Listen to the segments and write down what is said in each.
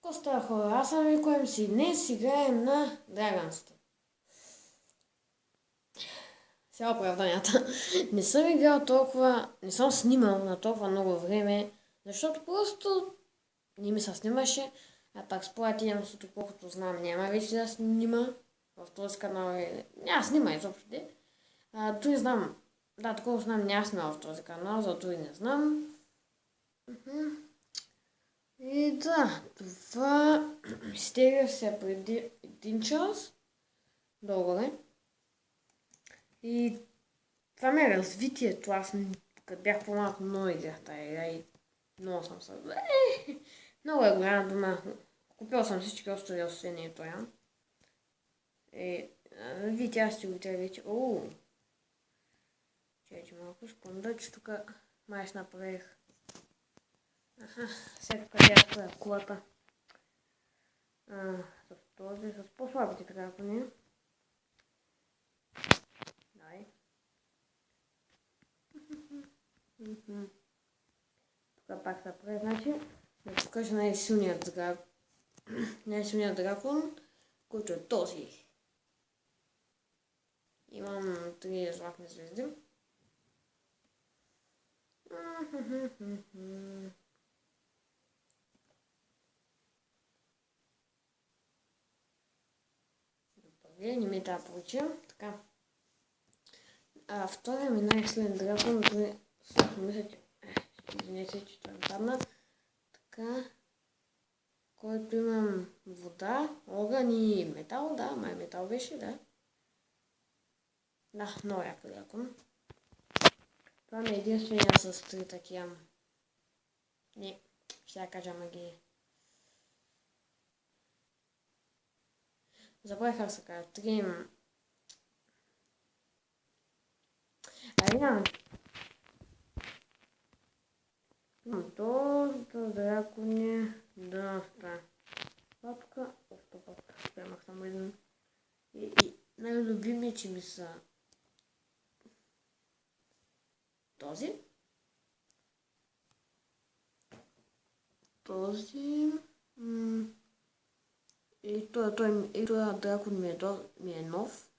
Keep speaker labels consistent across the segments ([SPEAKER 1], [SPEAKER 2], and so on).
[SPEAKER 1] Коста хора, аз съм викуем си. Днес играем на Драгънста. Сега оправданията. Не съм играл толкова, не съм снимал на толкова много време, защото просто не ми се снимаше. А пак според имамството, колкото знам, няма вече да снима. В този канал няма снима изобщо. Той знам. Да, такова знам, няма снима в този канал, зато и не знам. И да, това стига се преди 1 час долу. И това ми е развитието. Аз като бях по-малко много играх тази игра и много съм се... Много е голяма дома. Купил съм всички острови, освен и това. Видите, аз ще го трябва вече. Чайте малко, секунда, че тук май ще направих. Сега къде е колата. С този, с по-слабите дракони. Дай. Тук пак се прави, значи да покажа най-силният дракон, който е този. Имам 3 златни звезди. Добре, не ми трябва да получа. Така. Втория ми най-силен дракон, мисля, че... Извинете, че това падна. Така. Който имам вода, огън и метал, да, май метал беше, да. Да, много яко дракон. Това ми е единствения с 3 такива. Не, ще я кажа магии. Забравих как се казва. 3... Имам доста дракони, доста. Папка, папка, приемах само един. И най-любимите ми са този. И този дракон ми е нов.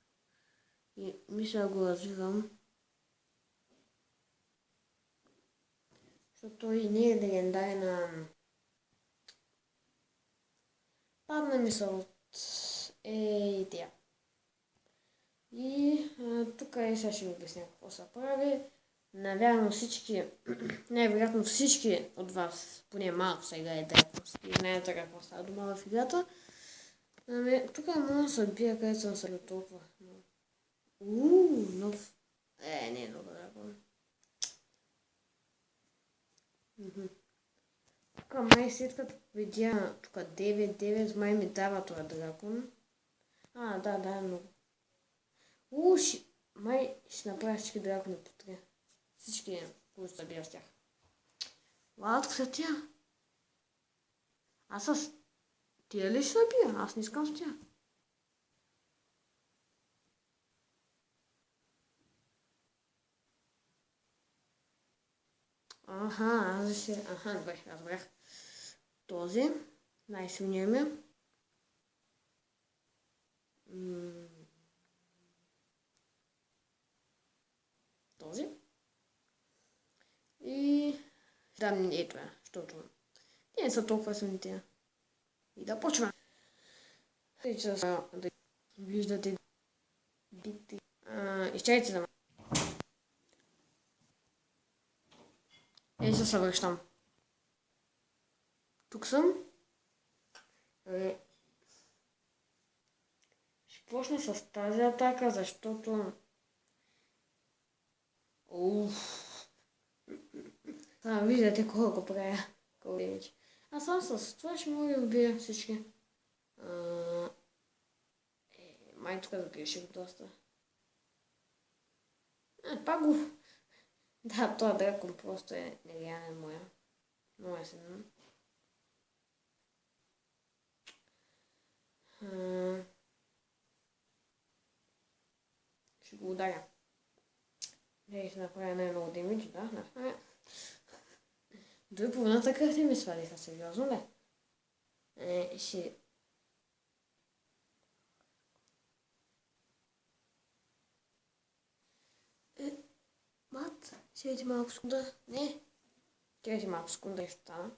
[SPEAKER 1] И мисля да го развивам. Защото той не е легендарен. Падна мисъл от тя. И тук сега ще ви обясня какво се прави. Най-вероятно всички от вас, поне малко са играли Драгънс и знаете какво става дума в играта. Тук може да се бия, където съм се толкова. Нов. Не е много дракон. Тук май след като видя тук 9-9, май ми дава това дракон. Да, много. Май ще направя всички дракони по 3. Всички, които са бия с тях. Ладно, са тя. Аз с тия ли ще бия? Аз не искам с тях. Добре, разбрах. Този, най-силният ми. Този. И да, не това, защото те не са толкова силни тя. И да почвам. Да виждате бити. Изчакайте за мен. Се връщам. Тук съм. Ще почна с тази атака, защото... Виждате колко правя. Аз сам с това ще мога да убия всички. Май тук загреших доста. Пак го... Да, този дракон просто е нереален моя. Много е силен. Ще го ударя. Ще направя най-много демидж, да, направя. Дори половината кръв не ми свалиха, сериозно ли? Ще... Мат, седи малко секунда. Не, чакайте малко секунда и ще стана.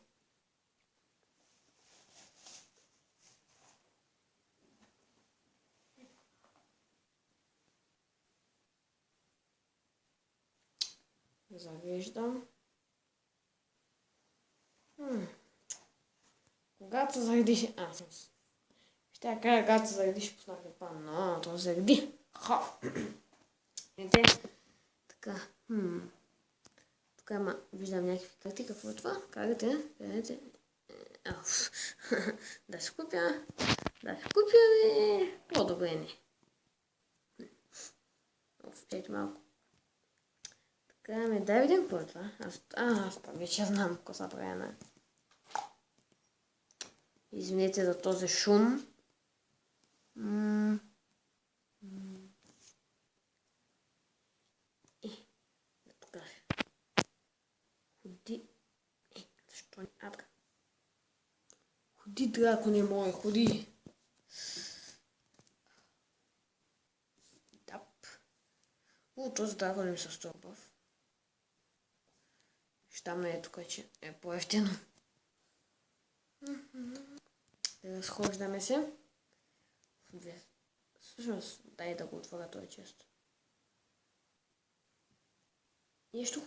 [SPEAKER 1] Завиждам. Когато се заредиш... Ще кажа, когато се заредиш, пуснах план, но то се зареди. Ете, така. Тук виждам някакви карти. Какво е това? Карите. Къдете? Да се купя. По-добре не. Чайте малко. Така, дай видим какво е това. Аз пак вече знам какво са правена. Извинете за този шум. Тук. Ходи. Защо не? Така. Ходи, драконе мой, ходи. Тап. Този дракон ми се стълбав. Щам е тук, че е по-ефтино. Да разхождаме се. Всъщност, дай да го отворя този чест. Нещо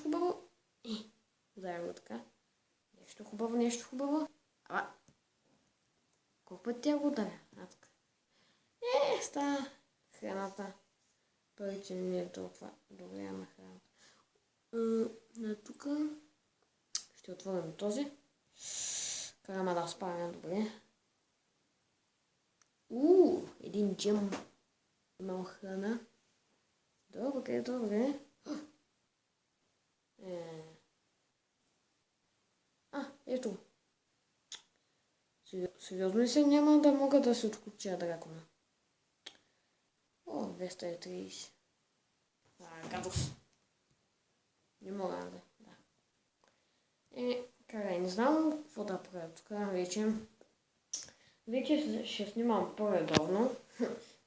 [SPEAKER 1] хубаво. Ударя го така. Нещо хубаво. Колко път тя го ударя? Така. Става храната. Парите не е толкова добре, ама храната. Тук ще отворим този. Караме да спаваме добре. Един джем. Имам храна. Добре. Ето. Сериозно ли се няма да мога да се отключа дракона? 230. Гадост. Не мога да. Карай, не знам какво да правя тук вече ще снимам по-редовно,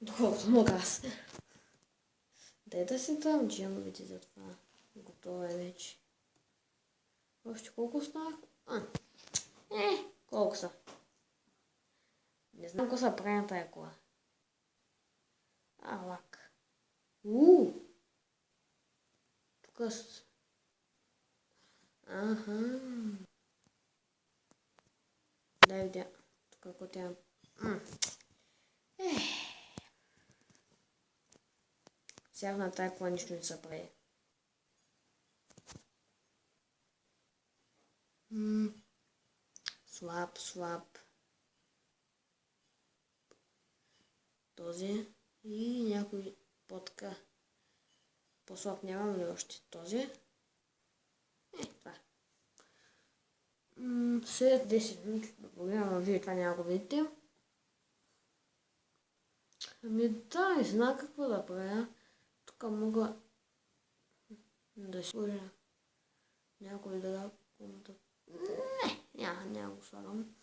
[SPEAKER 1] доколкото мога аз. Дай да си дам джемовете за това. Готово е вече. Още колко станах? Колко са? Не знам какво са прави на тая кола. Лак. Тук с... Дай видя. Тук ако тя... Сега на тая кола нищо не се прави. Слаб. Този. И някой по-така. По-слаб нямам ли още този? Това. След 10 минути да погледам, вие това няма го видите. Да, не знам какво да правя. Тук мога да сложа някой да няма го слагам.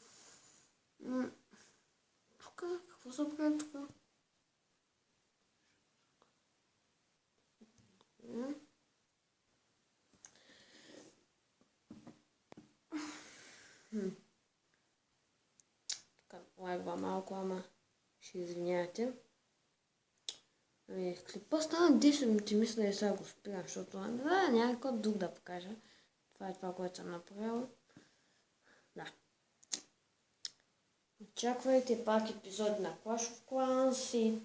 [SPEAKER 1] Тук, какво се прави тук? Така, лайгва малко, ама ще извинявате. Клипа стана 10 минути, мисля и сега го спирам, защото няма какво друг да покажа. Това е това, което съм направил. Да. Очаквайте пак епизоди на Clash of Clans и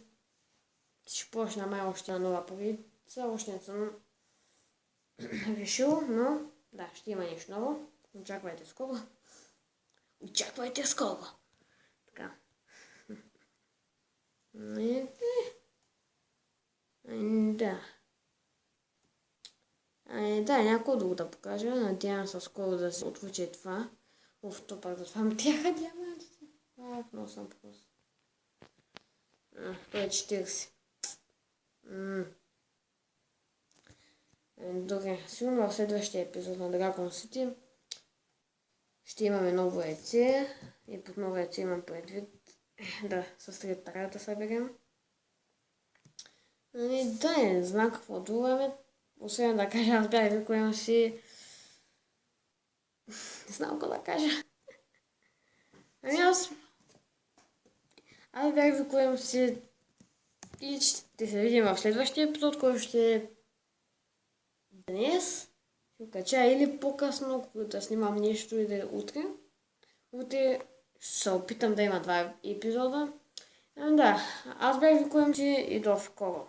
[SPEAKER 1] ще почна май още на нова поредица. Още не съм решил, но да, ще има нещо ново. Очаквайте скоро. Така. Да, някой друго да покажа. Надявам се скоро да се отключи това. То пак да това тяха диамантите. Много съм просто. Той е 40. Добре, сигурно в следващия епизод на Dragon City ще имаме ново яйце и под ново яйце имам предвид да с третара да съберем. Да, не знам какво друго, освен да кажа, аз бях викуем си... Не знам какво да кажа. Аз бях викуем си и ще се видим в следващия епизод, който ще е днес. Ще кача или по-късно, да снимам нещо и да е утре. Утре ще се опитам да има 2 епизода. Да, аз бях викуем си и до скоро.